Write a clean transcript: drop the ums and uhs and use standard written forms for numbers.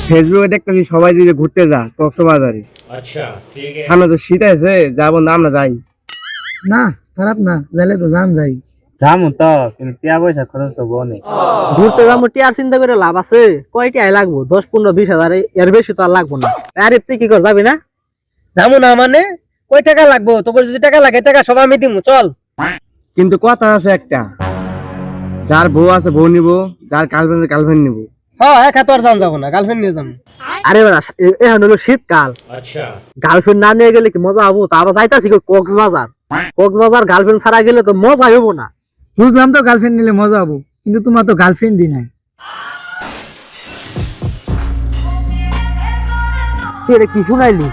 ফেসবুকে দেখতেছি সবাই যে ঘুরতে যা কক্সবাজারে। আচ্ছা ঠিক আছে, সামনে তো শীত আছে, যাবো না আমরা যাই? না খারাপ না, যাইলে তো জান যাই। যামু তো, কিন্তু টিয়া পয়সা খরচ হবো অনেক। ঘুরতে যাবো টিয়ার চিন্তা করে লাভ আছে? কয়টি আয় লাগবো? 10, 15, 20 হাজার, এর বেশি তো আর লাগবো না। আরে তুই কি কর যাবি না? যাবো না মানে? কয় টাকা লাগবো? তোকে যদি টাকা লাগে টাকা সব আমি দিমু, চল। কিন্তু কথা আছে একটা, যার বউ আছে বউ নিবো, যার গার্লফ্রেন্ড গার্লফ্রেন্ড নিবো। হ্যাঁ, একা তো আর যাবো না, গার্লফ্রেন্ড নিয়ে যাবো। আরে বেড়া, এখন হলো শীতকাল, গার্লফ্রেন্ড না নিয়ে গেলে কি মজা হবো? তা আবার যাইতাছি কক্সবাজার। কক্সবাজার গার্লফ্রেন্ড ছাড়া গেলে তো মজা হবো না। বুঝলাম তো গার্লফ্রেন্ড নিলে মজা হবো, কিন্তু তোমার তো গার্লফ্রেন্ডই নাই। এটা কি শুনাইলি?